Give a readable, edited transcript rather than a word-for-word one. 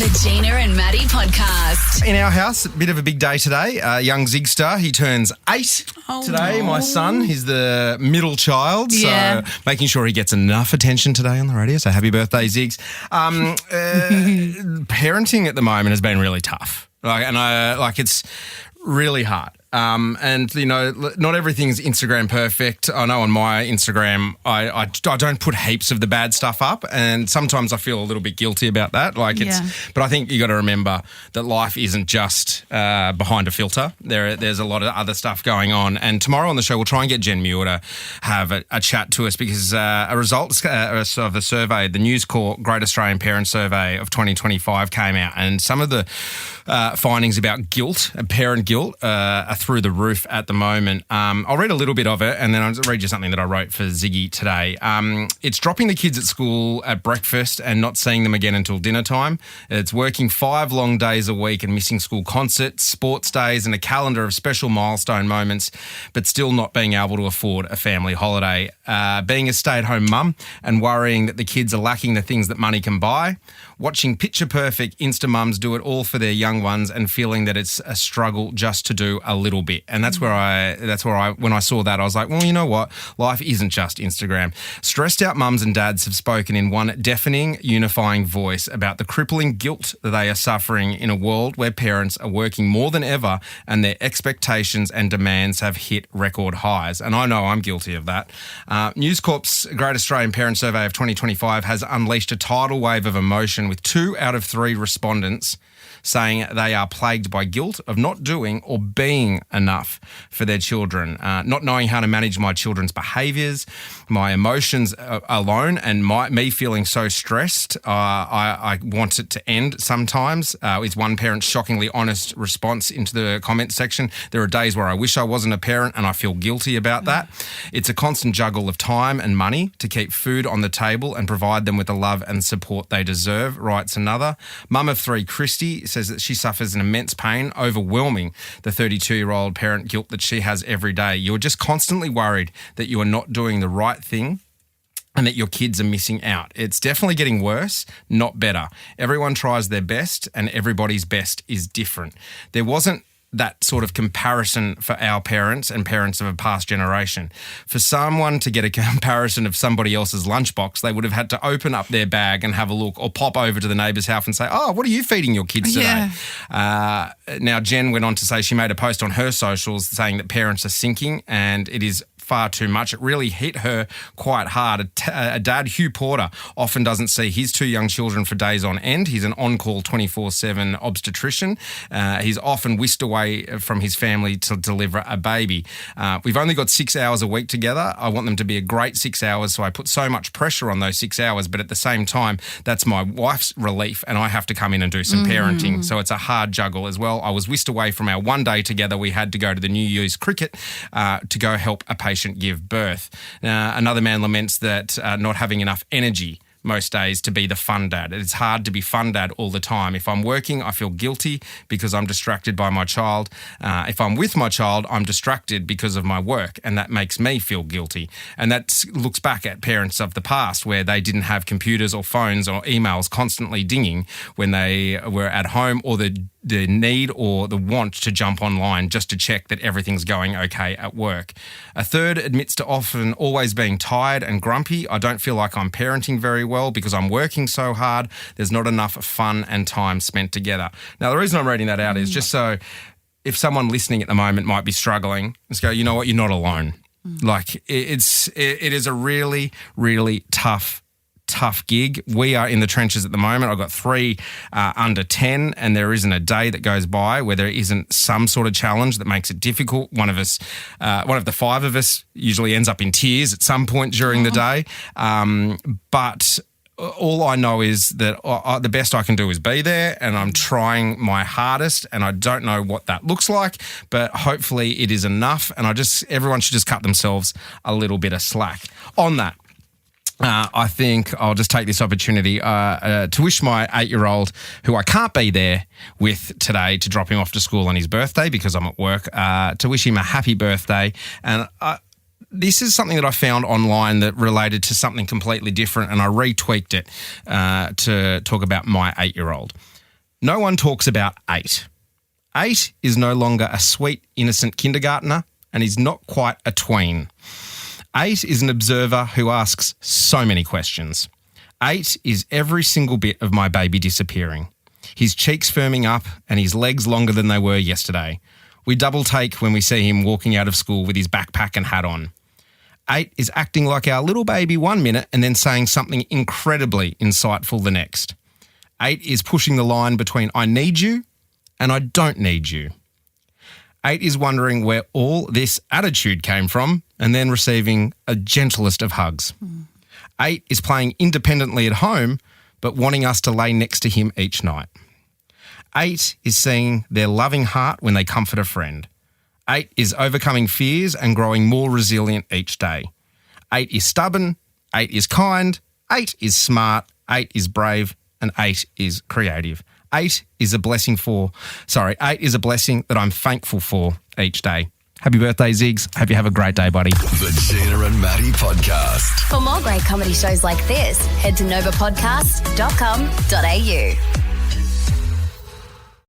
The Gina and Matty podcast. In our house, a bit of a big day today. Young Zigstar, he turns 8 today. no. My son, he's the middle child, Yeah. so making sure he gets enough attention today on the radio. So happy birthday, Ziggs. Parenting at the moment has been really tough, it's really hard. And, you know, not everything's Instagram perfect. I know on my Instagram, I don't put heaps of the bad stuff up, and sometimes I feel a little bit guilty about that. But I think you got to remember that life isn't just behind a filter. There's a lot of other stuff going on. And tomorrow on the show, we'll try and get Jen Muir to have a chat to us because a result of the survey, the News Corp Great Australian Parent Survey of 2025 came out, and some of the findings about guilt, parent guilt, are through the roof at the moment. I'll read a little bit of it and then I'll read you something that I wrote for Ziggy today. It's dropping the kids at school at breakfast and not seeing them again until dinner time. It's working 5 long days a week and missing school concerts, sports days and a calendar of special milestone moments, but still not being able to afford a family holiday. Being a stay-at-home mum and worrying that the kids are lacking the things that money can buy. Watching picture-perfect Insta mums do it all for their young ones and feeling that it's a struggle just to do a little bit. And that's where I when I saw that, I was like, well, you know what? Life isn't just Instagram. Stressed out mums and dads have spoken in one deafening, unifying voice about the crippling guilt that they are suffering in a world where parents are working more than ever and their expectations and demands have hit record highs. And I know I'm guilty of that. News Corp's Great Australian Parent Survey of 2025 has unleashed a tidal wave of emotion with 2 out of 3 respondents saying they are plagued by guilt of not doing or being enough for their children, not knowing how to manage my children's behaviours, my emotions alone, and me feeling so stressed. I want it to end sometimes, is one parent's shockingly honest response into the comment section. There are days where I wish I wasn't a parent and I feel guilty about that. It's a constant juggle of time and money to keep food on the table and provide them with the love and support they deserve, writes another. Mum of 3, Christy, says that she suffers an immense pain, overwhelming the 32-year-old parent guilt that she has every day. You're just constantly worried that you are not doing the right thing and that your kids are missing out. It's definitely getting worse, not better. Everyone tries their best and everybody's best is different. There wasn't that sort of comparison for our parents and parents of a past generation. For someone to get a comparison of somebody else's lunchbox, they would have had to open up their bag and have a look or pop over to the neighbour's house and say, oh, what are you feeding your kids today? Yeah. Now, Jen went on to say she made a post on her socials saying that parents are sinking and it is far too much. It really hit her quite hard. A dad, Hugh Porter, often doesn't see his 2 young children for days on end. He's an on-call 24/7 obstetrician. He's often whisked away from his family to deliver a baby. We've only got 6 hours a week together. I want them to be a great 6 hours, so I put so much pressure on those 6 hours, but at the same time, that's my wife's relief and I have to come in and do some parenting. So it's a hard juggle as well. I was whisked away from our one day together. We had to go to the New Year's cricket to go help a patient give birth. Another man laments that not having enough energy most days to be the fun dad. It's hard to be fun dad all the time. If I'm working, I feel guilty because I'm distracted by my child. If I'm with my child, I'm distracted because of my work, and that makes me feel guilty. And that looks back at parents of the past where they didn't have computers or phones or emails constantly dinging when they were at home, or the need or the want to jump online just to check that everything's going okay at work. A third admits to often always being tired and grumpy. I don't feel like I'm parenting very well because I'm working so hard. There's not enough fun and time spent together. Now, the reason I'm reading that out is just so if someone listening at the moment might be struggling, just go, you know what, you're not alone. Like it is a really, really tough gig. We are in the trenches at the moment. I've got 3 under 10 and there isn't a day that goes by where there isn't some sort of challenge that makes it difficult. One of the 5 of us usually ends up in tears at some point during the day. But all I know is that the best I can do is be there, and I'm trying my hardest, and I don't know what that looks like, but hopefully it is enough, and everyone should just cut themselves a little bit of slack. On that, I think I'll just take this opportunity to wish my 8-year-old, who I can't be there with today to drop him off to school on his birthday because I'm at work, to wish him a happy birthday. And this is something that I found online that related to something completely different, and I retweaked it to talk about my 8-year-old. No one talks about 8. 8 is no longer a sweet, innocent kindergartner, and he's not quite a tween. 8 is an observer who asks so many questions. 8 is every single bit of my baby disappearing. His cheeks firming up and his legs longer than they were yesterday. We double take when we see him walking out of school with his backpack and hat on. 8 is acting like our little baby 1 minute and then saying something incredibly insightful the next. 8 is pushing the line between I need you and I don't need you. 8 is wondering where all this attitude came from and then receiving a gentlest of hugs. 8 is playing independently at home but wanting us to lay next to him each night. 8 is seeing their loving heart when they comfort a friend. 8 is overcoming fears and growing more resilient each day. 8 is stubborn, 8 is kind, 8 is smart, 8 is brave, and 8 is creative. 8 is a blessing a blessing that I'm thankful for each day. Happy birthday, Ziggs. Hope you have a great day, buddy. The Gina and Matty Podcast. For more great comedy shows like this, head to novapodcast.com.au.